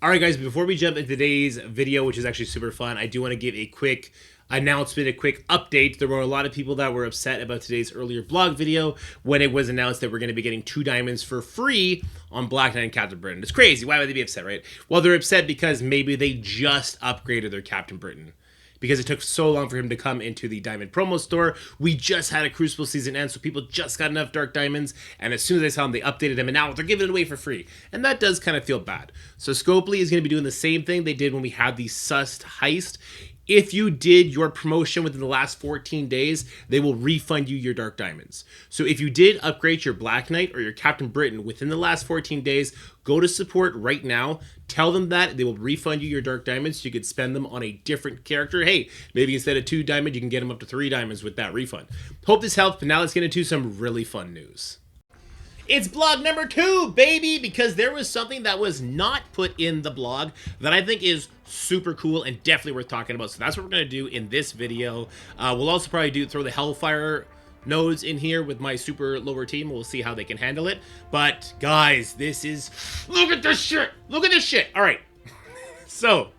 All right, guys, before we jump into today's video, which is actually super fun, I do want to give a quick announcement, a quick update. There were a lot of people that were upset about today's earlier blog video when it was announced that we're going to be getting 2 diamonds for free on Black Knight and Captain Britain. It's crazy. Why would they be upset, right? Well, they're upset because maybe they just upgraded their Captain Britain, because it took so long for him to come into the Diamond promo store. We just had a Crucible season end, so people just got enough Dark Diamonds, and as soon as they saw him, they updated him, and now they're giving it away for free. And that does kind of feel bad. So Scopely is going to be doing the same thing they did when we had the Sussed heist. If you did your promotion within the last 14 days, they will refund you your Dark Diamonds. So if you did upgrade your Black Knight or your Captain Britain within the last 14 days, go to support right now. Tell them that. They will refund you your Dark Diamonds so you could spend them on a different character. Hey, maybe instead of 2 diamonds, you can get them up to 3 diamonds with that refund. Hope this helped, but now let's get into some really fun news. It's blog number 2, baby, because there was something that was not put in the blog that I think is super cool and definitely worth talking about. So that's what we're going to do in this video. We'll also probably throw the Hellfire nodes in here with my super lower team. We'll see how they can handle it. But guys, this is, look at this shit. Look at this shit. All right. So,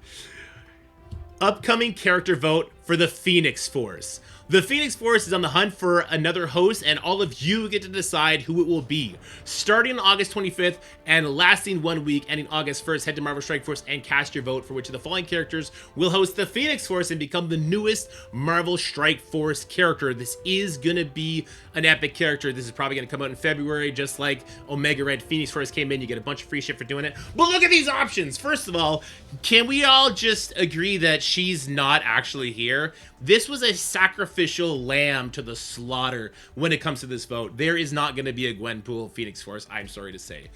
upcoming character vote for the Phoenix Force. The Phoenix Force is on the hunt for another host, and all of you get to decide who it will be. Starting on August 25th and lasting 1 week, ending August 1st, head to Marvel Strike Force and cast your vote for which of the following characters will host the Phoenix Force and become the newest Marvel Strike Force character. This is going to be an epic character. This is probably going to come out in February, just like Omega Red Phoenix Force came in. You get a bunch of free shit for doing it. But look at these options. First of all, can we all just agree that she's not actually here? This was a sacrificial lamb to the slaughter when it comes to this vote. There is not going to be a Gwenpool Phoenix Force, I'm sorry to say.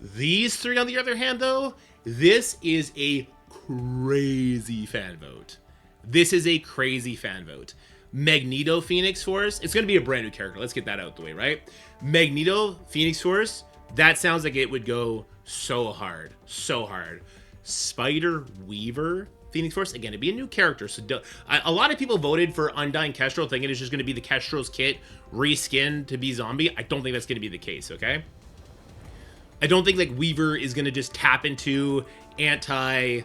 These 3, on the other hand, though, this is a crazy fan vote. This is a crazy fan vote. Magneto Phoenix Force, it's going to be a brand new character. Let's get that out of the way, right? Magneto Phoenix Force, that sounds like it would go so hard. So hard. Spider Weaver Phoenix Force, again, it'd be a new character, so a lot of people voted for Undying Kestrel, thinking it's just going to be the Kestrel's kit reskinned to be zombie. I don't think that's going to be the case, okay? I don't think like Weaver is going to just tap into anti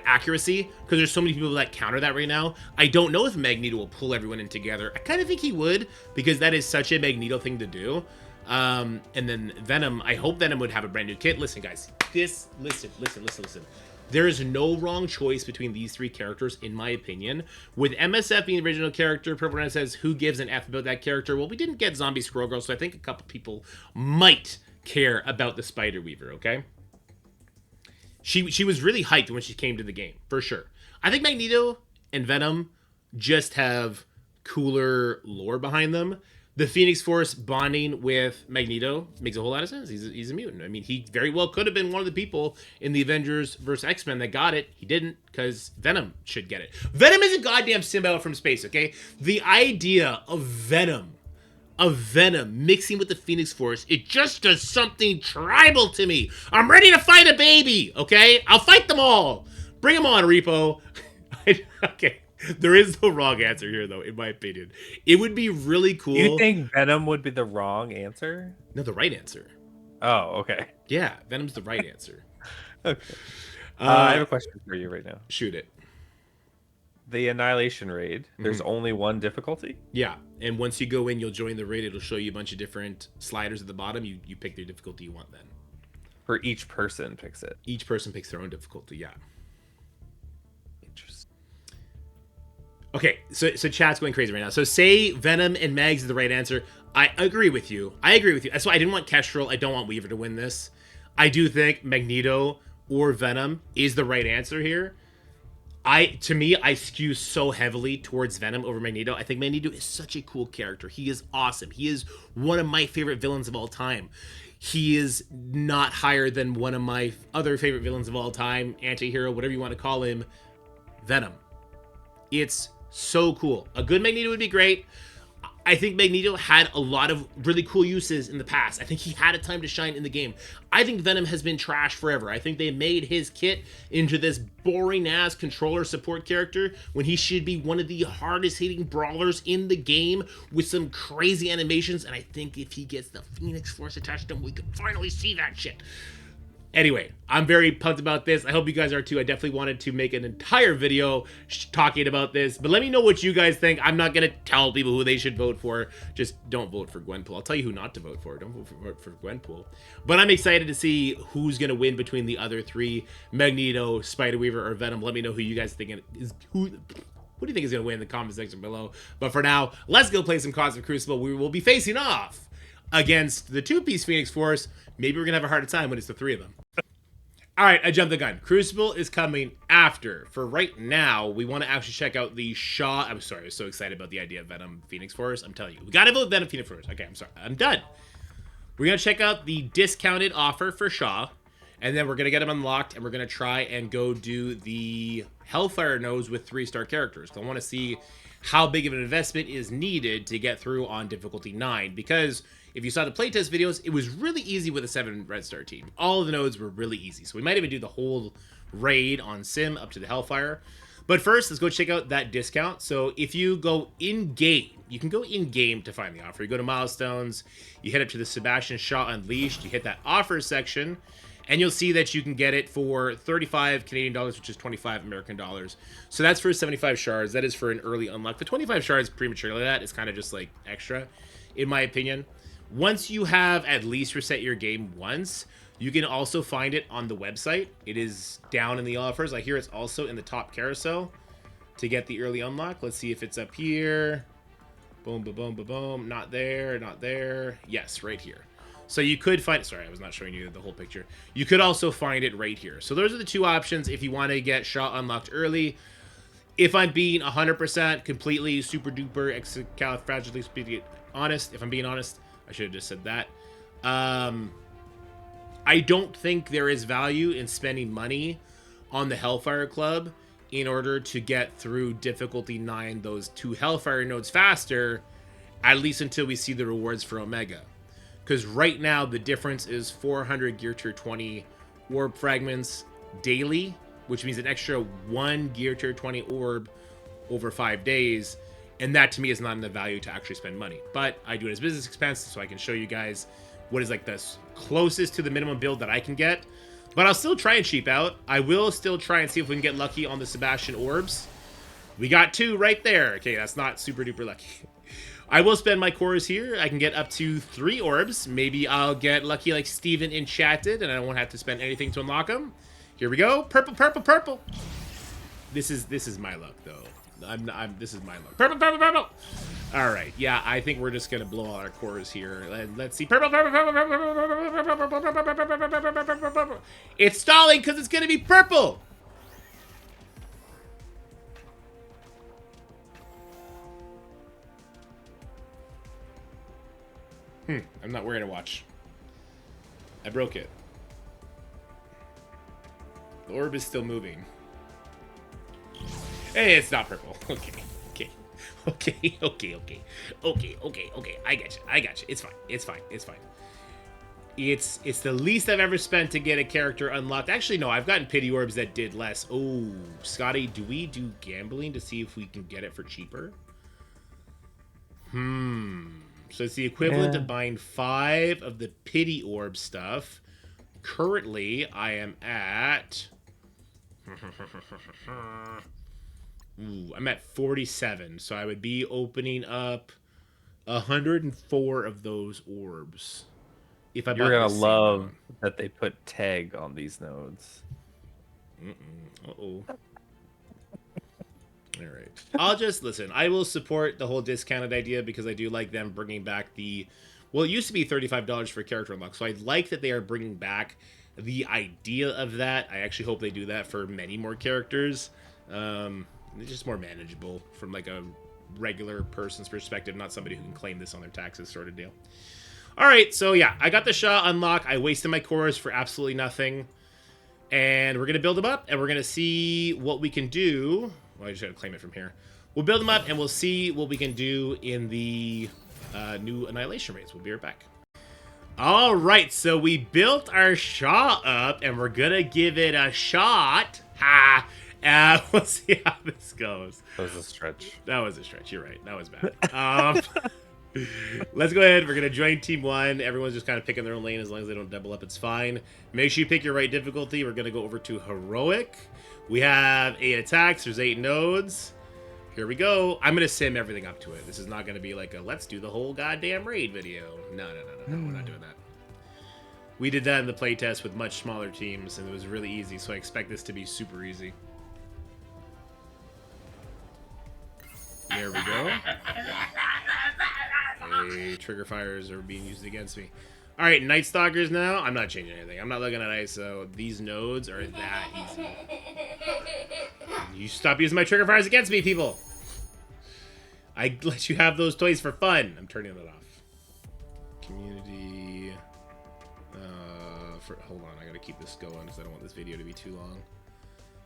accuracy, because there's so many people that counter that right now. I don't know if Magneto will pull everyone in together. I kind of think he would, because that is such a Magneto thing to do. And then Venom, I hope Venom would have a brand new kit. Listen, guys, listen. There is no wrong choice between these 3 characters, in my opinion. With MSF being the original character, Purple Red says, who gives an F about that character? Well, we didn't get Zombie Squirrel Girl, so I think a couple people might care about the Spider Weaver, okay? She was really hyped when she came to the game, for sure. I think Magneto and Venom just have cooler lore behind them. The Phoenix Force bonding with Magneto makes a whole lot of sense. He's a mutant. I mean, he very well could have been one of the people in the Avengers vs. X-Men that got it. He didn't, because Venom should get it. Venom is a goddamn symbiote from space, okay? The idea of Venom mixing with the Phoenix Force, it just does something tribal to me. I'm ready to fight a baby, okay? I'll fight them all. Bring them on, Repo. Okay. There is no wrong answer here, though, in my opinion. It would be really cool. You think Venom would be the wrong answer? No, the right answer. Oh, okay. Yeah, Venom's the right answer. Okay. I have a question for you right now. Shoot it. The Annihilation raid, there's only 1 difficulty? Yeah, and once you go in, you'll join the raid. It'll show you a bunch of different sliders at the bottom. You pick the difficulty you want then. For each person picks it? Each person picks their own difficulty, yeah. Interesting. Okay, so chat's going crazy right now. So say Venom and Mags is the right answer. I agree with you. That's why I didn't want Kestrel. I don't want Weaver to win this. I do think Magneto or Venom is the right answer here. To me, I skew so heavily towards Venom over Magneto. I think Magneto is such a cool character. He is awesome. He is one of my favorite villains of all time. He is not higher than one of my other favorite villains of all time, anti-hero, whatever you want to call him, Venom. It's so cool. A good Magneto would be great. I think Magneto had a lot of really cool uses in the past. I think he had a time to shine in the game. I think Venom has been trash forever. I think they made his kit into this boring-ass controller support character when he should be one of the hardest-hitting brawlers in the game with some crazy animations, and I think if he gets the Phoenix Force attached to him, we can finally see that shit. Anyway, I'm very pumped about this. I hope you guys are too. I definitely wanted to make an entire video talking about this. But let me know what you guys think. I'm not going to tell people who they should vote for. Just don't vote for Gwenpool. I'll tell you who not to vote for. Don't vote for Gwenpool. But I'm excited to see who's going to win between the other three. Magneto, Spider-Weaver, or Venom. Let me know who you guys think is who. Who do you think is going to win in the comment section below? But for now, let's go play some Cosmic Crucible. We will be facing off against the two-piece Phoenix Force. Maybe we're going to have a harder time when it's the three of them. All right, I jumped the gun. Crucible is coming after. For right now, we want to actually check out the Shaw. I'm sorry, I was so excited about the idea of Venom Phoenix Force. I'm telling you, we got to vote Venom Phoenix Force. Okay, I'm sorry. I'm done. We're going to check out the discounted offer for Shaw, and then we're going to get them unlocked, and we're going to try and go do the Hellfire nodes with 3-star characters. I want to see how big of an investment is needed to get through on difficulty 9, because if you saw the playtest videos, it was really easy with a 7 red star team. All of the nodes were really easy. So we might even do the whole raid on Sim up to the Hellfire. But first, let's go check out that discount. So if you go in-game, you can go in-game to find the offer. You go to Milestones, you head up to the Sebastian Shaw Unleashed, you hit that offer section, and you'll see that you can get it for 35 Canadian dollars, which is 25 American dollars. So that's for 75 shards. That is for an early unlock. The 25 shards prematurely, that is kind of just like extra, in my opinion. Once you have at least reset your game once, you can also find it on the website. It is down in the offers. I hear it's also in the top carousel to get the early unlock. Let's see if it's up here. Boom, boom, boom, boom, boom. Not there, not there. Yes, right here. So you could find, sorry, I was not showing you the whole picture. You could also find it right here. So those are the two options if you want to get Shaw unlocked early. If I'm being 100% completely super duper excalifragilely honest, if I'm being honest, I should have just said that. I don't think there is value in spending money on the Hellfire Club in order to get through difficulty 9, those 2 Hellfire nodes faster, at least until we see the rewards for Omega. Because right now, the difference is 400 Gear Tier 20 orb fragments daily, which means an extra 1 Gear Tier 20 orb over 5 days. And that, to me, is not enough value to actually spend money. But I do it as business expense, so I can show you guys what is like the closest to the minimum build that I can get. But I'll still try and cheap out. I will still try and see if we can get lucky on the Sebastian orbs. We got 2 right there. Okay, that's not super duper lucky. I will spend my cores here. I can get up to 3 orbs. Maybe I'll get lucky like Steven Enchanted, and I won't have to spend anything to unlock them. Here we go. Purple, purple, purple. This is my luck, though. This is my luck. Purple, purple, purple. All right. Yeah, I think we're just gonna blow all our cores here. Let's see. Purple, purple, purple, purple, purple, purple, purple, purple. It's stalling because it's gonna be purple. I'm not wearing a watch. I broke it. The orb is still moving. Hey, it's not purple. Okay. I got you. It's fine. It's the least I've ever spent to get a character unlocked. Actually, no, I've gotten pity orbs that did less. Oh, Scotty, do we do gambling to see if we can get it for cheaper? So it's the equivalent of buying 5 of the pity orb stuff. Currently, I am at... I'm at 47, so I would be opening up 104 of those orbs. If I You're gonna love that they put tag on these nodes. Uh-oh. All right. I'll just listen. I will support the whole discounted idea because I do like them bringing back the... Well, it used to be $35 for character unlock, so I like that they are bringing back the idea of that. I actually hope they do that for many more characters. It's just more manageable from like a regular person's perspective, not somebody who can claim this on their taxes sort of deal. All right, so yeah, I got the Shaw unlock. I wasted my cores for absolutely nothing. And we're going to build them up, and we're going to see what we can do. Well, I just got to claim it from here. We'll build them up, and we'll see what we can do in the new Annihilation raids. We'll be right back. All right, so we built our Shaw up, and we're going to give it a shot. We'll see how this goes. That was a stretch. That was a stretch. You're right. That was bad. Let's go ahead. We're going to join Team 1. Everyone's just kind of picking their own lane. As long as they don't double up, it's fine. Make sure you pick your right difficulty. We're going to go over to Heroic. We have 8 attacks. There's 8 nodes. Here we go. I'm going to sim everything up to it. This is not going to be like a let's do the whole goddamn raid video. No. We're not doing that. We did that in the playtest with much smaller teams, and it was really easy, so I expect this to be super easy. There we go. Hey, trigger fires are being used against me. All right, Night Stalkers now. I'm not changing anything. I'm not looking at ISO. These nodes are that easy. You stop using my trigger fires against me, people. I let you have those toys for fun. I'm turning it off. Community. Hold on, I gotta keep this going because I don't want this video to be too long.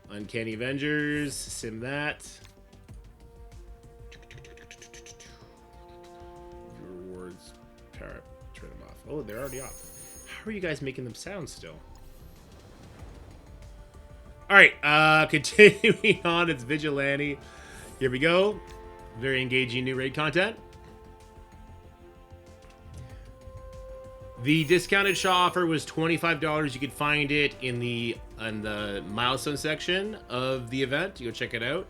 Uncanny Avengers. Sim that. Rewards. Power up. Turn them off. Oh, they're already off. How are you guys making them sound still? Alright, continuing on, it's Vigilante. Here we go. Very engaging new raid content. The discounted Shaw offer was $25. You could find it in the milestone section of the event. You go check it out.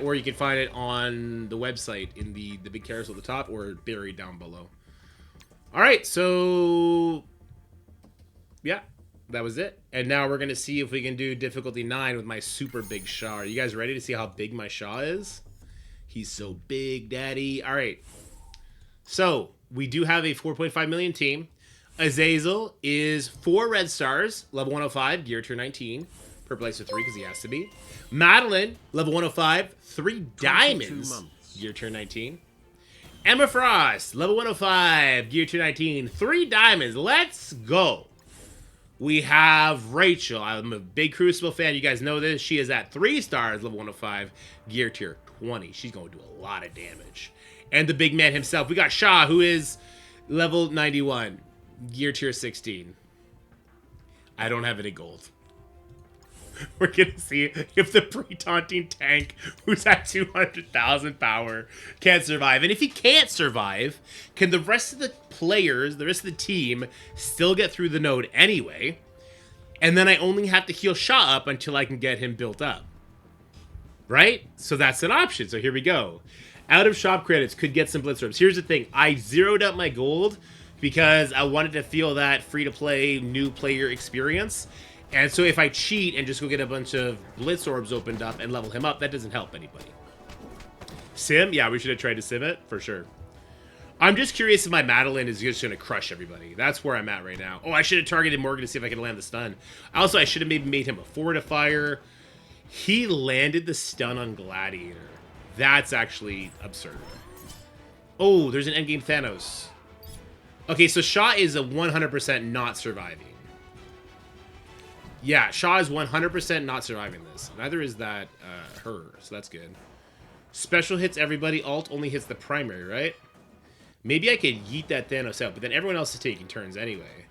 Or you can find it on the website in the big carousel at the top or buried down below. Alright, so yeah, that was it. And now we're going to see if we can do difficulty 9 with my super big Shaw. Are you guys ready to see how big my Shaw is? He's so big, daddy. Alright, so we do have a 4.5 million team. Azazel is 4 red stars, level 105, gear tier 19. Purple ice 3 because he has to be. Madeline, level 105, 3 diamonds, gear tier 19. Emma Frost, level 105, gear tier 19, 3 diamonds. Let's go. We have Rachel. I'm a big Crucible fan. You guys know this. She is at 3 stars, level 105, gear tier 20. She's going to do a lot of damage. And the big man himself. We got Shaw, who is level 91, gear tier 16. I don't have any gold. We're going to see if the pre-taunting tank, who's at 200,000 power, can survive. And if he can't survive, can the rest of the players, the rest of the team, still get through the node anyway? And then I only have to heal Shaw up until I can get him built up. Right? So that's an option. So here we go. Out of shop credits, could get some blitz orbs. Here's the thing. I zeroed up my gold because I wanted to feel that free-to-play new player experience. And so if I cheat and just go get a bunch of blitz orbs opened up and level him up, that doesn't help anybody. Sim? Yeah, we should have tried to sim it, for sure. I'm just curious if my Madeline is just going to crush everybody. That's where I'm at right now. Oh, I should have targeted Morgan to see if I could land the stun. Also, I should have maybe made him a fortifier. He landed the stun on Gladiator. That's actually absurd. Oh, there's an endgame Thanos. Okay, so Shaw is a 100% not surviving. Yeah, Shaw is 100% not surviving this. Neither is that her, so that's good. Special hits everybody. Alt only hits the primary, right? Maybe I could yeet that Thanos out, but then everyone else is taking turns anyway.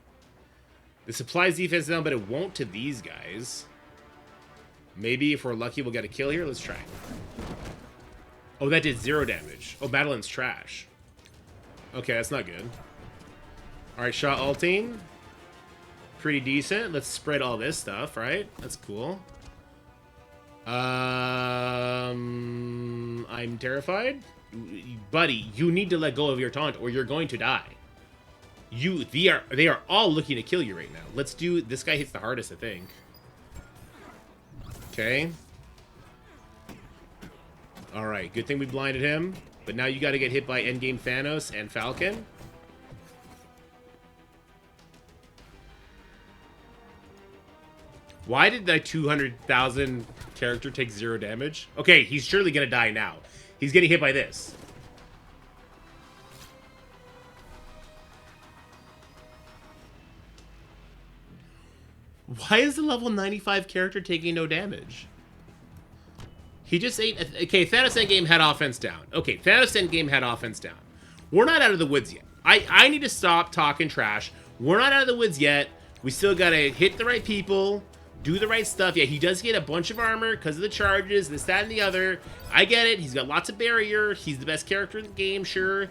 The supplies defense down, but it won't to these guys. Maybe if we're lucky, we'll get a kill here. Let's try. Oh, that did 0 damage. Oh, Madeline's trash. Okay, that's not good. All right, Shaw ulting. Pretty decent. Let's spread all this stuff, right? That's cool. I'm terrified. Buddy, you need to let go of your taunt or you're going to die. They are all looking to kill you right now. Let's do... This guy hits the hardest, I think. Okay. Alright, good thing we blinded him. But now you got to get hit by endgame Thanos and Falcon. Why did that 200,000 character take 0 damage? Okay, he's surely going to die now. He's getting hit by this. Why is the level 95 character taking no damage? He just ate... Okay, Thanos endgame had offense down. Okay, Thanos endgame had offense down. We're not out of the woods yet. I need to stop talking trash. We're not out of the woods yet. We still got to hit the right people. Do the right stuff. Yeah, he does get a bunch of armor because of the charges, this, that, and the other. I get it. He's got lots of barrier. He's the best character in the game, sure.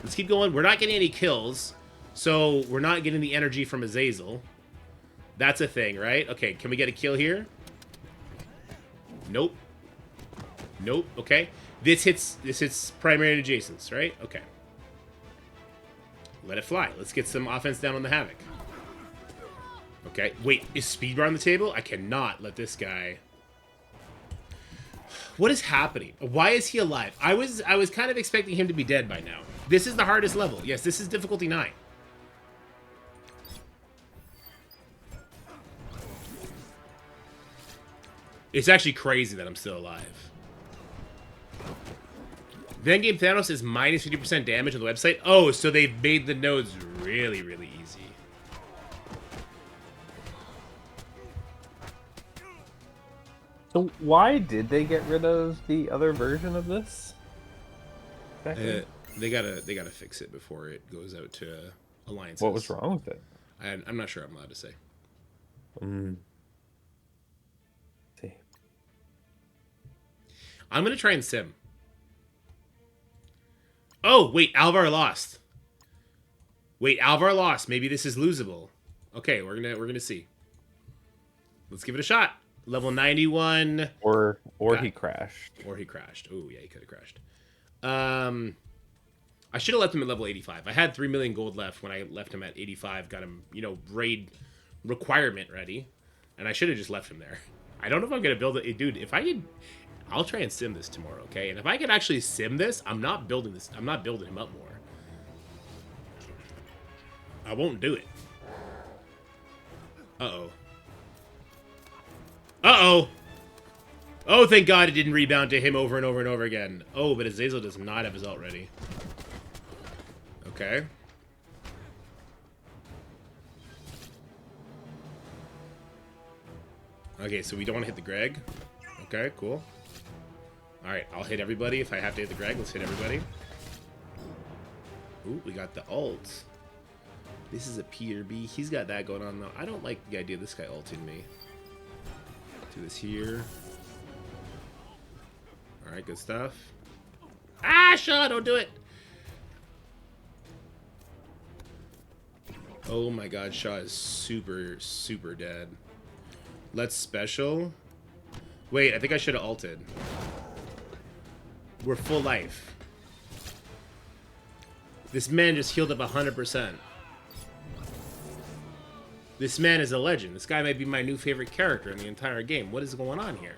Let's keep going. We're not getting any kills, so we're not getting the energy from Azazel. That's a thing, right? Okay, can we get a kill here? Nope. Nope. Okay. This hits primary adjacents, right? Okay. Let it fly. Let's get some offense down on the Havoc. Okay. Wait, is Speedbar on the table? I cannot let this guy... What is happening? Why is he alive? I was kind of expecting him to be dead by now. This is the hardest level. Yes, this is difficulty 9. It's actually crazy that I'm still alive. Then game Thanos is minus 50% damage on the website. Oh, so they've made the nodes really, really easy. So why did they get rid of the other version of this? They gotta fix it before it goes out to alliances. What was wrong with it? I'm not sure I'm allowed to say. See. I'm gonna try and sim. Oh wait, Alvar lost. Wait, Alvar lost. Maybe this is losable. Okay, we're gonna see. Let's give it a shot. Level 91. Or he crashed. Or he crashed. Oh yeah, he could have crashed. I should have left him at level 85. I had 3 million gold left when I left him at 85. Got him, raid requirement ready, and I should have just left him there. I don't know if I'm gonna build it, dude. If I could, I'll try and sim this tomorrow, okay? And if I could actually sim this, I'm not building this. I'm not building him up more. I won't do it. Uh-oh. Uh-oh. Oh, thank God it didn't rebound to him over and over and over again. Oh, but Azazel does not have his ult ready. Okay. Okay, so we don't want to hit the Greg. Okay, cool. Alright, I'll hit everybody. If I have to hit the Greg, let's hit everybody. Ooh, we got the ult. This is a Peter B. He's got that going on, though. I don't like the idea of this guy ulting me. Do this here. Alright, good stuff. Ah, Shaw, don't do it! Oh my God, Shaw is super, super dead. Let's special. Wait, I think I should have ulted. We're full life. This man just healed up 100%. This man is a legend. This guy might be my new favorite character in the entire game. What is going on here?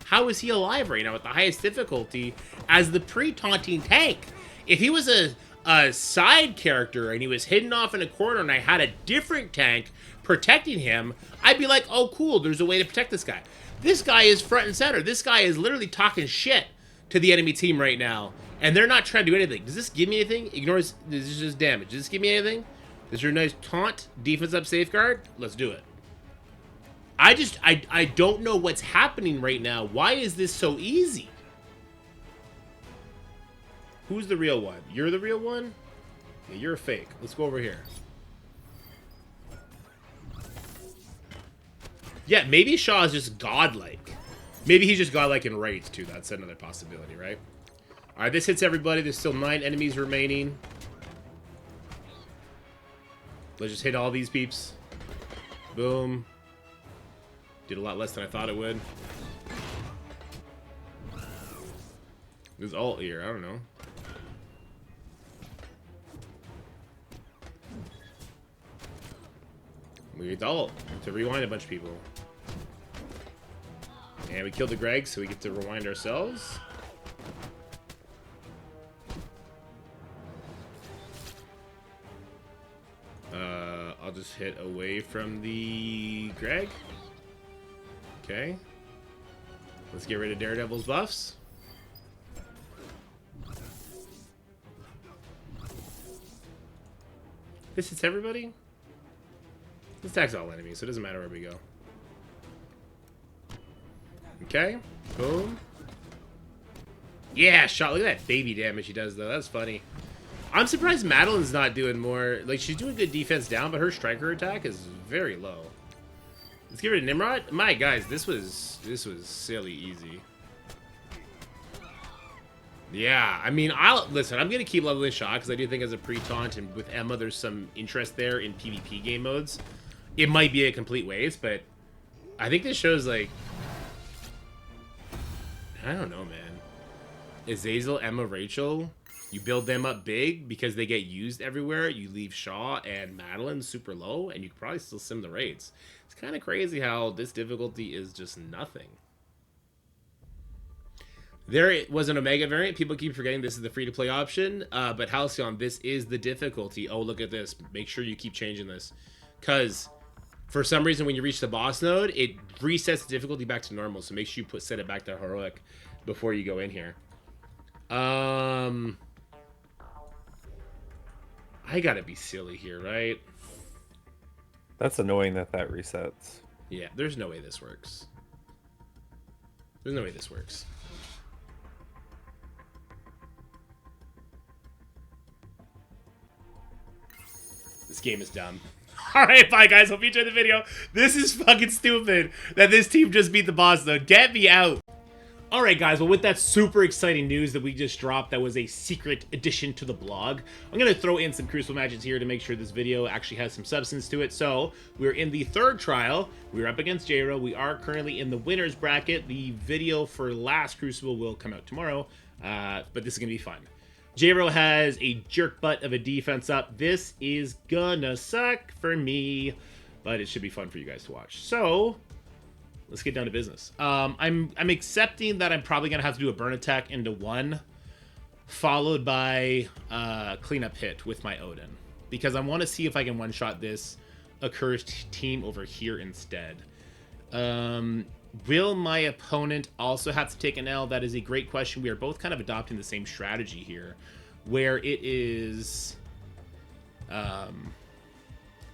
How is he alive right now at the highest difficulty as the pre-taunting tank? If he was a side character and he was hidden off in a corner and I had a different tank protecting him, I'd be like, oh cool, there's a way to protect this guy. This guy is front and center. This guy is literally talking shit to the enemy team right now, and they're not trying to do anything. Does this give me anything? Ignores, this is just damage. Does this give me anything? Is your nice taunt, defense up, safeguard? Let's do it. I don't know what's happening right now. Why is this so easy? Who's the real one? You're the real one? Yeah, you're a fake. Let's go over here. Yeah, maybe Shaw is just godlike. Maybe he's just godlike in raids, too. That's another possibility, right? Alright, this hits everybody. There's still 9 enemies remaining. Let's just hit all these peeps. Boom. Did a lot less than I thought it would. There's ult here. I don't know. We get the ult to rewind a bunch of people. And we killed the Greg, so we get to rewind ourselves. I'll just hit away from the Greg. Okay. Let's get rid of Daredevil's buffs. This hits everybody? This attacks all enemies, so it doesn't matter where we go. Okay. Boom. Yeah, shot. Look at that baby damage he does, though. That's funny. I'm surprised Madeline's not doing more. Like, she's doing good defense down, but her striker attack is very low. Let's get rid of Nimrod. My guys, this was silly easy. Yeah, I mean, I'm gonna keep leveling Shaw because I do think as a pre-taunt and with Emma, there's some interest there in PvP game modes. It might be a complete waste, but I think this shows like, I don't know, man. Azazel, Emma, Rachel, you build them up big because they get used everywhere. You leave Shaw and Madeline super low, and you can probably still sim the rates. It's kind of crazy how this difficulty is just nothing. There was an Omega variant. People keep forgetting this is the free-to-play option. But Halcyon, this is the difficulty. Oh, look at this. Make sure you keep changing this. Because for some reason, when you reach the boss node, it resets the difficulty back to normal. So make sure you set it back to heroic before you go in here. I gotta be silly here, right? That's annoying that resets. Yeah, there's no way this works. There's no way this works. This game is dumb. Alright, bye guys. Hope you enjoyed the video. This is fucking stupid that this team just beat the boss though. Get me out. Alright guys, well with that super exciting news that we just dropped, that was a secret addition to the blog, I'm going to throw in some Crucible matches here to make sure this video actually has some substance to it. So, we're in the third trial, we're up against J-Ro, we are currently in the winner's bracket. The video for last Crucible will come out tomorrow, but this is going to be fun. J-Ro has a jerk butt of a defense up. This is gonna suck for me, but it should be fun for you guys to watch. So, let's get down to business. I'm accepting that I'm probably gonna have to do a burn attack into one, followed by cleanup hit with my Odin, because I want to see if I can one-shot this Accursed team over here instead. Will my opponent also have to take an L? That is a great question. We are both kind of adopting the same strategy here, where it is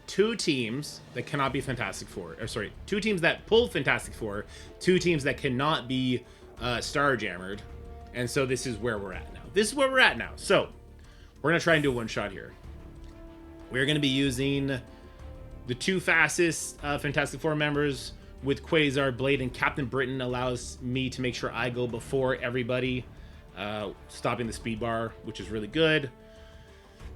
two teams that cannot be Fantastic Four. Or sorry, two teams that pull Fantastic Four, two teams that cannot be Starjammered. And so this is where we're at now. This is where we're at now. So we're going to try and do a one-shot here. We're going to be using the two fastest Fantastic Four members with Quasar, Blade, and Captain Britain. Allows me to make sure I go before everybody, stopping the speed bar, which is really good.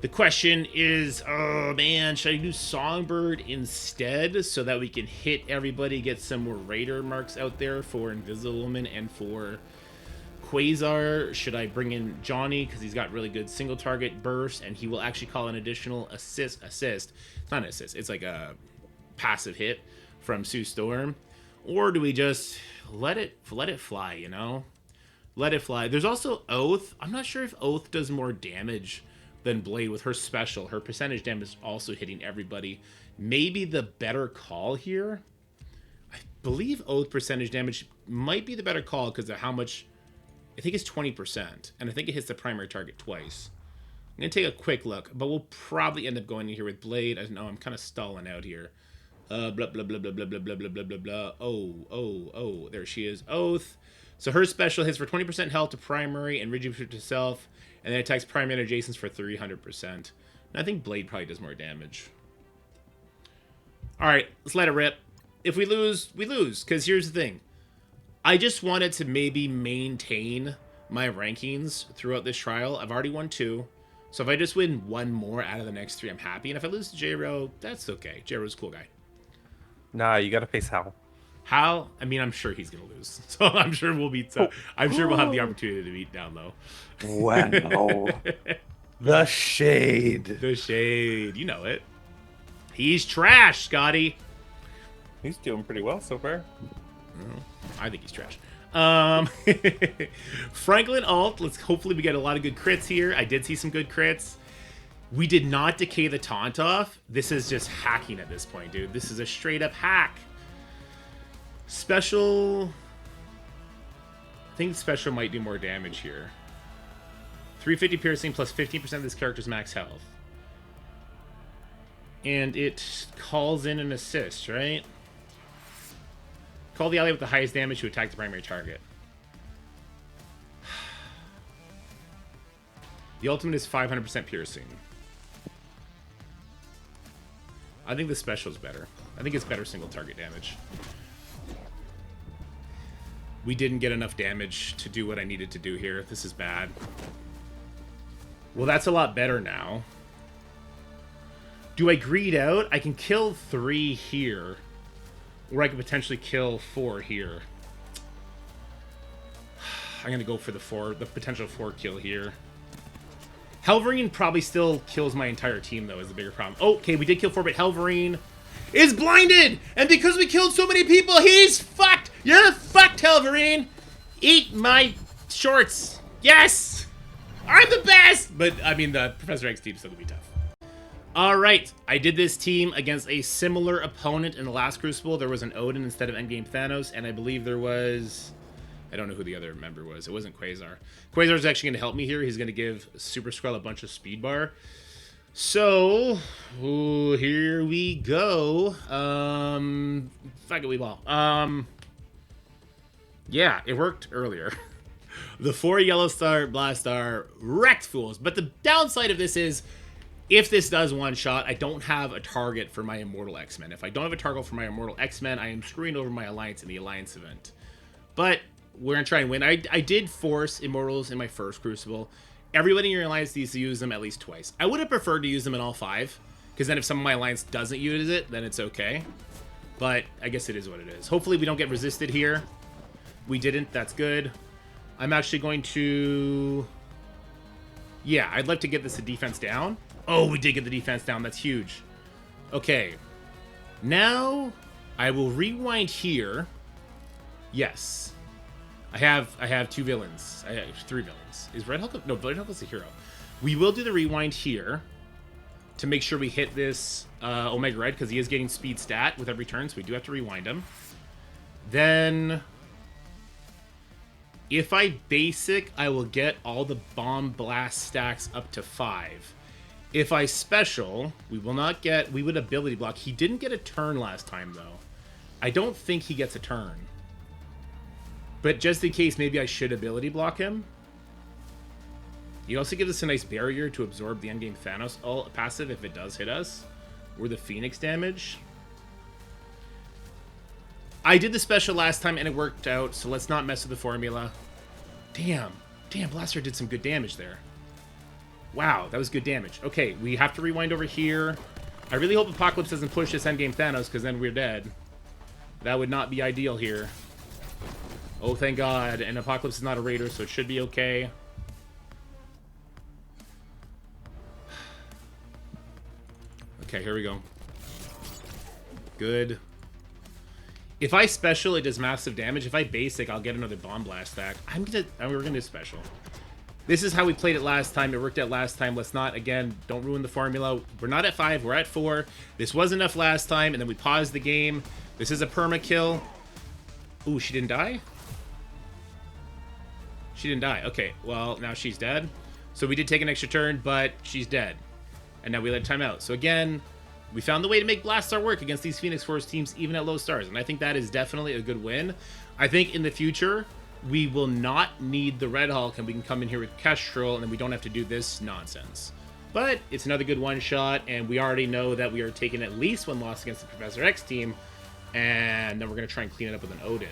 The question is, oh man, should I do Songbird instead so that we can hit everybody, get some more Raider marks out there for Invisible Woman and for Quasar? Should I bring in Johnny because he's got really good single target burst and he will actually call an additional assist. It's not an assist, it's like a passive hit from Sue Storm? Or do we just let it fly, you know? Let it fly. There's also Oath. I'm not sure if Oath does more damage than Blade with her special. Her percentage damage is also hitting everybody. Maybe the better call here. I believe Oath percentage damage might be the better call because of how much. I think it's 20%, and I think it hits the primary target twice. I'm gonna take a quick look, but we'll probably end up going in here with Blade. I know I'm kind of stalling out here. Blah blah blah blah blah blah blah blah blah blah blah. Oh, there she is. Oath. So her special hits for 20% health to primary and rejuvenates herself, and then attacks primary and adjacents for 300%. And I think Blade probably does more damage. All right, let's let it rip. If we lose, we lose. Because here's the thing. I just wanted to maybe maintain my rankings throughout this trial. I've already won 2. So if I just win 1 more out of the next 3, I'm happy. And if I lose to J-Ro, that's okay. J-Ro's a cool guy. Nah, you gotta face Hal. Hal? I mean, I'm sure he's gonna lose. So I'm sure we'll beat. I'm sure we'll have the opportunity to beat down low. Wow. The shade. The shade. You know it. He's trash, Scotty. He's doing pretty well so far. I think he's trash. Franklin ult. Let's hopefully we get a lot of good crits here. I did see some good crits. We did not decay the taunt off. This is just hacking at this point, dude. This is a straight up hack. Special. I think special might do more damage here. 350 piercing plus 15% of this character's max health. And it calls in an assist, right? Call the ally with the highest damage to attack the primary target. The ultimate is 500% piercing. I think the special is better. I think it's better single target damage. We didn't get enough damage to do what I needed to do here. This is bad. Well, that's a lot better now. Do I greed out? I can kill 3 here. Or I could potentially kill 4 here. I'm going to go for the potential 4 kill here. Helverine probably still kills my entire team, though, is the bigger problem. Oh, okay, we did kill 4, but Helverine is blinded! And because we killed so many people, he's fucked! You're fucked, Helverine! Eat my shorts! Yes! I'm the best! But, I mean, the Professor X team's still gonna be tough. Alright, I did this team against a similar opponent in the last Crucible. There was an Odin instead of Endgame Thanos, and I believe there was... I don't know who the other member was. It wasn't Quasar. Quasar's actually going to help me here. He's going to give Super Skrull a bunch of speed bar. So, here we go. Fuck it, we ball. Yeah, it worked earlier. The 4 Yellow Star Blastaar wrecked fools. But the downside of this is, if this does one shot, I don't have a target for my Immortal X-Men. If I don't have a target for my Immortal X-Men, I am screwing over my Alliance in the Alliance event. But we're going to try and win. I did force Immortals in my first Crucible. Everybody in your Alliance needs to use them at least twice. I would have preferred to use them in all 5, because then if some of my Alliance doesn't use it, then it's okay. But I guess it is what it is. Hopefully we don't get resisted here. We didn't. That's good. I'm actually going to... Yeah, I'd like to get this defense down. Oh, we did get the defense down. That's huge. Okay. Now, I will rewind here. Yes. I have 2 villains. I have 3 villains. Is Red Hulk? No, Red Hulk is a hero. We will do the rewind here to make sure we hit this Omega Red, because he is getting speed stat with every turn, so we do have to rewind him. Then, if I basic, I will get all the bomb blast stacks up to 5. If I special, we will not get... We would ability block. He didn't get a turn last time, though. I don't think he gets a turn. But just in case, maybe I should ability block him. He also gives us a nice barrier to absorb the endgame Thanos passive if it does hit us. Or the Phoenix damage. I did the special last time and it worked out, so let's not mess with the formula. Damn, Blastaar did some good damage there. Wow, that was good damage. Okay, we have to rewind over here. I really hope Apocalypse doesn't push this endgame Thanos, because then we're dead. That would not be ideal here. Oh, thank God. And Apocalypse is not a raider, so it should be okay. Okay, here we go. Good. If I special, it does massive damage. If I basic, I'll get another bomb blast stack. We're gonna do special. This is how we played it last time. It worked out last time. Let's not, again, don't ruin the formula. We're not at 5, we're at 4. This was enough last time, and then we paused the game. This is a perma kill. Ooh, she didn't die? She didn't die. Okay, well, now she's dead. So we did take an extra turn, but she's dead. And now we let time out. So again, we found the way to make Blastaar work against these Phoenix Force teams, even at low stars. And I think that is definitely a good win. I think in the future, we will not need the Red Hulk, and we can come in here with Kestrel, and then we don't have to do this nonsense. But it's another good one-shot, and we already know that we are taking at least 1 loss against the Professor X team, and then we're going to try and clean it up with an Odin.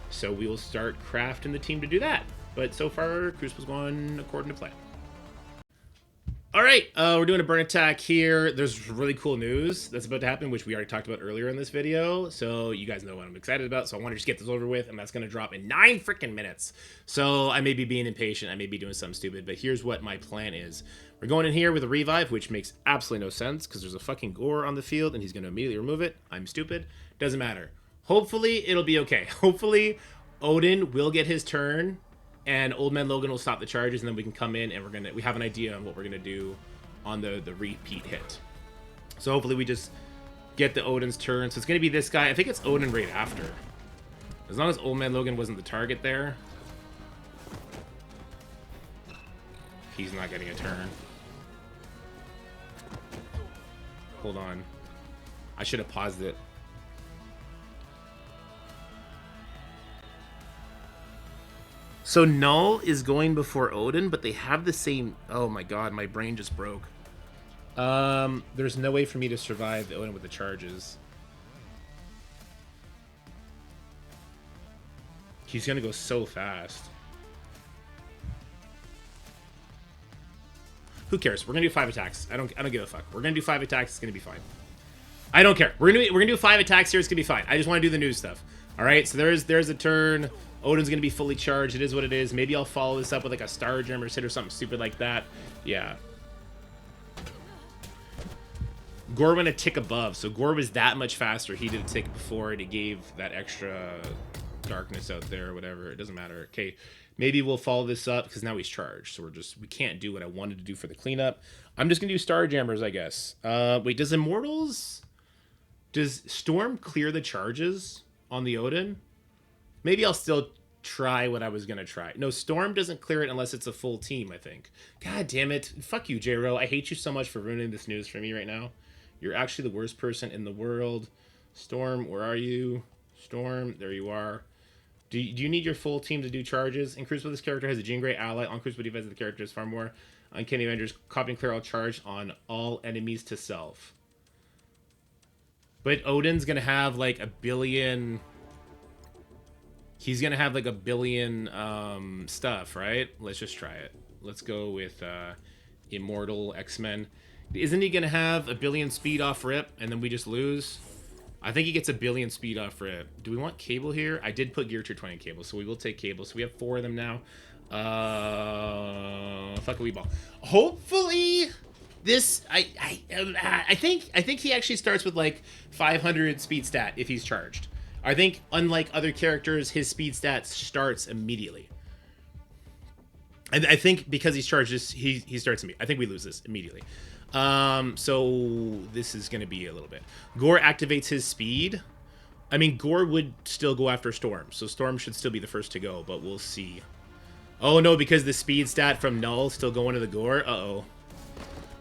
So we will start crafting the team to do that. But so far, Crucible's going according to plan. Alright, we're doing a burn attack here. There's really cool news that's about to happen, which we already talked about earlier in this video. So you guys know what I'm excited about. So I want to just get this over with, and that's going to drop in 9 freaking minutes. So I may be being impatient. I may be doing something stupid, but here's what my plan is. We're going in here with a revive, which makes absolutely no sense because there's a fucking gore on the field, and he's going to immediately remove it. I'm stupid. Doesn't matter. Hopefully, it'll be okay. Hopefully, Odin will get his turn, and Old Man Logan will stop the charges, and then we can come in and we have an idea on what we're gonna do on the repeat hit. So hopefully we just get the Odin's turn. So it's gonna be this guy. I think it's Odin right after. As long as Old Man Logan wasn't the target there. He's not getting a turn. Hold on. I should have paused it. So Null is going before Odin, but they have the same... Oh my god, my brain just broke. There's no way for me to survive Odin with the charges. He's gonna go so fast. Who cares? We're gonna do 5 attacks. I don't give a fuck. We're gonna do 5 attacks. It's gonna be fine. I don't care. We're gonna do 5 attacks here. It's gonna be fine. I just want to do the new stuff. All right. So there's a turn. Odin's gonna be fully charged. It is what it is. Maybe I'll follow this up with like a Star Gem or something stupid like that. Yeah. Gore went a tick above, so Gore was that much faster. He did a tick before, and it gave that extra darkness out there or whatever. It doesn't matter. Okay, maybe we'll follow this up because now he's charged, so we can't do what I wanted to do for the cleanup. I'm just gonna do Star Jammers, I guess. Wait, does Storm clear the charges on the Odin? Maybe I'll still try what I was gonna try. No, Storm doesn't clear it unless it's a full team, I think. God damn it. Fuck you, J-Ro. I hate you so much for ruining this news for me right now. You're actually the worst person in the world. Storm, where are you? Storm, there you are. Do you need your full team to do charges? In Crucible, this character has a Jean Grey ally. On Crucible defense, the character is far more uncanny Avengers. Copy and clear all charge on all enemies to self. But Odin's going to have like a billion... He's going to have like a billion stuff, right? Let's just try it. Let's go with Immortal X-Men. Isn't he going to have a billion speed off rip and then we just lose? I think he gets a billion speed off rip. Do we want Cable here? I did put Gear Tier 20 Cable, so we will take Cable. So we have 4 of them now. Fuck a wee ball. Hopefully this... I think he actually starts with like 500 speed stat if he's charged. I think unlike other characters, his speed stat starts immediately. I think because he's charged, he starts immediately. I think we lose this immediately. So this is going to be a little bit. Gore activates his speed. I mean, Gore would still go after Storm, so Storm should still be the first to go, but we'll see. Oh no, because the speed stat from Null still going to the Gore. Uh-oh.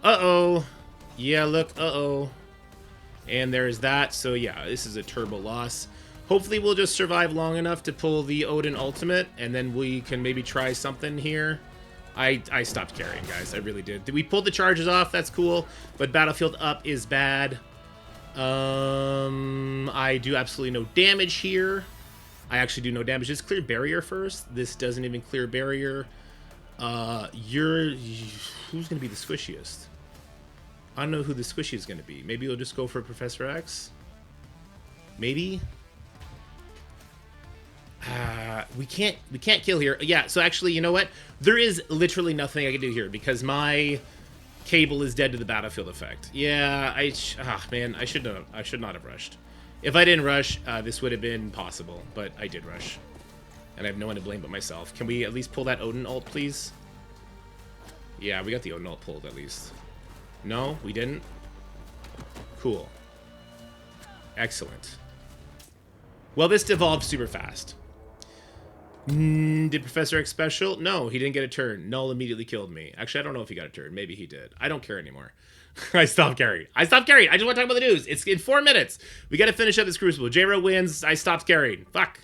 Uh-oh. Yeah, look, uh-oh. And there's that, so yeah, this is a turbo loss. Hopefully we'll just survive long enough to pull the Odin ultimate, and then we can maybe try something here. I stopped carrying, guys. I really did. We pulled the charges off. That's cool. But Battlefield up is bad. I do absolutely no damage here. I actually do no damage. Just clear barrier first. This doesn't even clear barrier. Who's going to be the squishiest? I don't know who the squishy is going to be. Maybe we'll just go for Professor X? Maybe? We can't kill here. Yeah, so actually, you know what? There is literally nothing I can do here because my Cable is dead to the Battlefield effect. Yeah, man, I should not have rushed. If I didn't rush, this would have been possible, but I did rush. And I have no one to blame but myself. Can we at least pull that Odin ult, please? Yeah, we got the Odin ult pulled at least. No, we didn't? Cool. Excellent. Well, this devolved super fast. Did Professor X special? No, he didn't get a turn. Null immediately killed me. Actually, I don't know if he got a turn. Maybe he did. I don't care anymore. I stopped carrying. I stopped carrying. I just want to talk about the news. It's in 4 minutes. We got to finish up this Crucible. J-Ro wins. I stopped carrying. Fuck.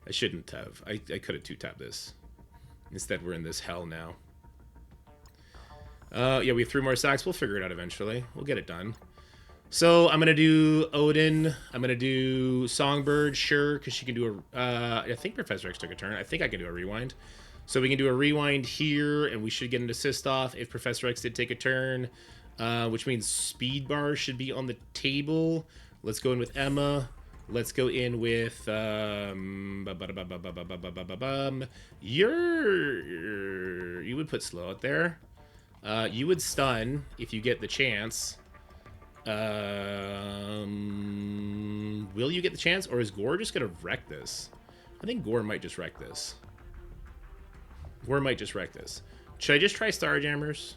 I shouldn't have. I could have 2-tapped this. Instead, we're in this hell now. Yeah, we have 3 more sacks. We'll figure it out eventually. We'll get it done. So I'm going to do Odin. I'm going to do Songbird, sure, because she can do a... I think Professor X took a turn. I think I can do a rewind. So we can do a rewind here, and we should get an assist off if Professor X did take a turn, which means speed bar should be on the table. Let's go in with Emma. Let's go in with... You would put slow out there. You would stun if you get the chance. Will you get the chance, or is Gore just gonna wreck this? I think Gore might just wreck this. Gore might just wreck this. Should I just try Starjammers?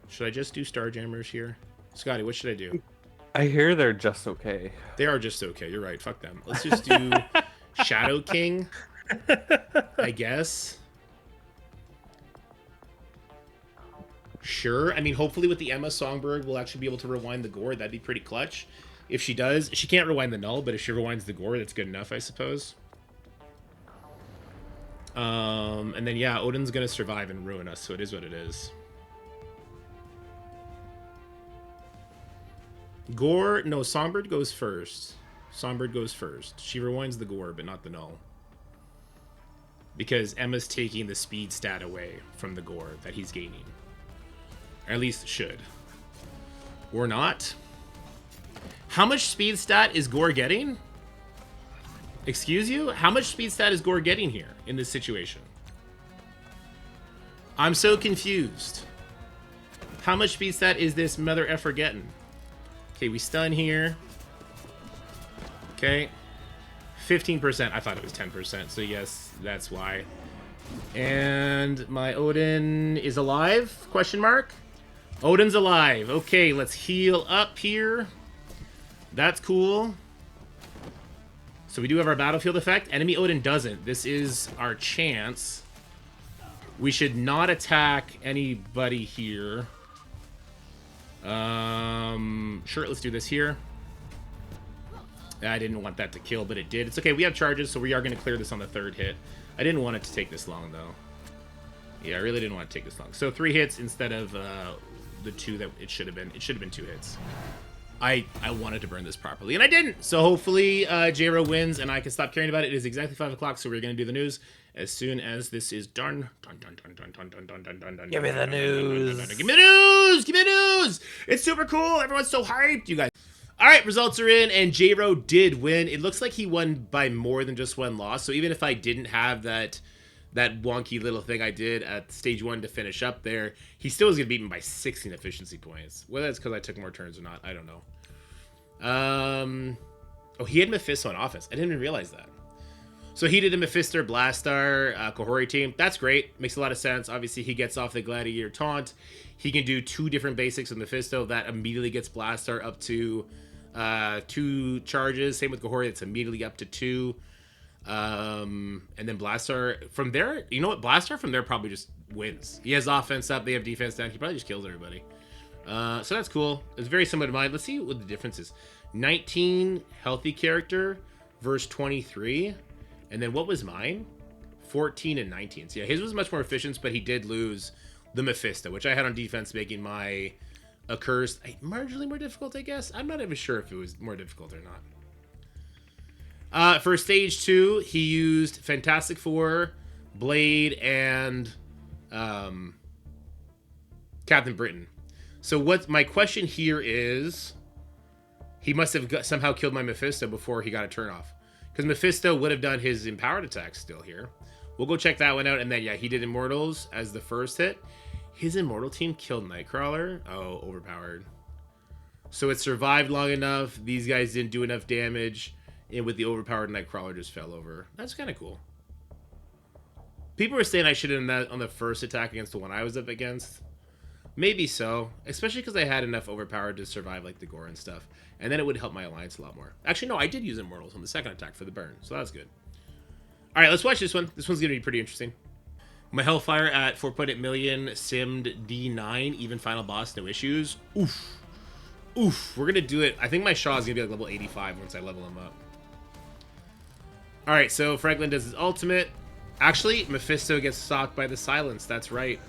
Should I just do Starjammers here? Scotty, what should I do? I hear they're just okay. They are just okay. You're right. Fuck them. Let's just do Shadow King, I guess. Sure. I mean, hopefully with the Emma Songbird, we'll actually be able to rewind the Gore. That'd be pretty clutch. If she does, she can't rewind the Null, but if she rewinds the Gore, that's good enough, I suppose. And then, yeah, Odin's going to survive and ruin us, so it is what it is. Gore, no, Songbird goes first. Songbird goes first. She rewinds the Gore, but not the Null. because Emma's taking the speed stat away from the gore that he's gaining. Or at least should. Or not. How much speed stat is Gore getting? Excuse you? How much speed stat is Gore getting here in this situation? I'm so confused. How much speed stat is this mother effer getting? Okay, we stun here. Okay. 15%. I thought it was 10%, so yes, that's why. And my Odin is alive? Question mark? Odin's alive. Okay, let's heal up here. That's cool. So we do have our battlefield effect. Enemy Odin doesn't. This is our chance. We should not attack anybody here. Sure, let's do this here. I didn't want that to kill, but it did. It's okay, we have charges, so we are going to clear this on the third hit. I didn't want it to take this long, though. Yeah, I really didn't want it to take this long. So 3 hits instead of the 2 that it should have been. It should have been 2 hits. I wanted to burn this properly, and I didn't. So hopefully J-Ro wins, and I can stop caring about it. It is exactly 5 o'clock, so we're going to do the news as soon as this is done. Give me the news. Give me the news. Give me the news. It's super cool. Everyone's so hyped, you guys. All right, results are in, and J-Ro did win. It looks like he won by more than just 1 loss. So even if I didn't have that wonky little thing I did at stage 1 to finish up there, he still was going to beat me by 16 efficiency points. Whether that's because I took more turns or not, I don't know. Oh, he had Mephisto on offense. I didn't even realize that. So he did a Mephisto, Blastaar, Kahori team. That's great. Makes a lot of sense. Obviously, he gets off the Gladiator taunt. He can do 2 different basics with Mephisto. That immediately gets Blastaar up to 2 charges. Same with Kahori. It's immediately up to 2. And then Blastaar from there, you know what? Blastaar from there probably just wins. He has offense up. They have defense down. He probably just kills everybody. So that's cool. It's very similar to mine. Let's see what the difference is. 19 healthy character versus 23. And then what was mine? 14 and 19. So yeah, his was much more efficient, but he did lose the Mephisto, which I had on defense, making my Accursed marginally more difficult, I guess. I'm not even sure if it was more difficult or not. For stage 2, he used Fantastic Four, Blade, and Captain Britain. So what my question here is, he must have somehow killed my Mephisto before he got a turn off. Because Mephisto would have done his empowered attack still here. We'll go check that one out. And then, yeah, he did Immortals as the first hit. His Immortal team killed Nightcrawler. Oh, overpowered. So it survived long enough. These guys didn't do enough damage. And with the overpowered, Nightcrawler just fell over. That's kind of cool. People were saying I should have done that on the first attack against the one I was up against. Maybe so. Especially because I had enough overpowered to survive like the gore and stuff. And then it would help my alliance a lot more. Actually, no, I did use Immortals on the second attack for the burn. So that was good. All right, let's watch this one. This one's going to be pretty interesting. My Hellfire at 4.8 million, simmed D9, even final boss, no issues. Oof. Oof. We're going to do it. I think my Shaw is going to be like level 85 once I level him up. All right, so Franklin does his ultimate. Actually, Mephisto gets socked by the silence. That's right.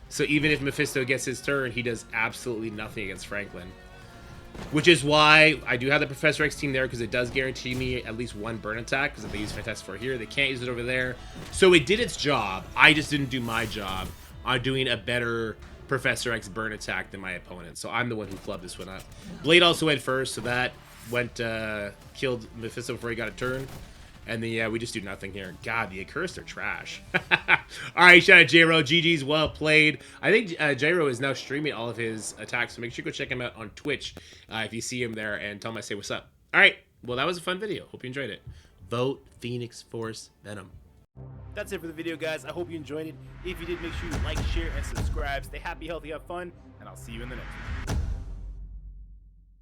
So even if Mephisto gets his turn, he does absolutely nothing against Franklin. Which is why I do have the Professor X team there, because it does guarantee me at least 1 burn attack, because if they use Fantastic Four here, they can't use it over there. So it did its job. I just didn't do my job on doing a better Professor X burn attack than my opponent. So I'm the one who flubbed this one up. Blade also went first, so that went killed Mephisto before he got a turn. And then, yeah, we just do nothing here. God, the Accursed are trash. All right, shout out J-Ro. GG's, well played. I think J-Ro is now streaming all of his attacks, so make sure you go check him out on Twitch if you see him there, and tell him I say what's up. All right, well, that was a fun video. Hope you enjoyed it. Vote Phoenix Force Venom. That's it for the video, guys. I hope you enjoyed it. If you did, make sure you like, share, and subscribe. Stay happy, healthy, have fun, and I'll see you in the next one.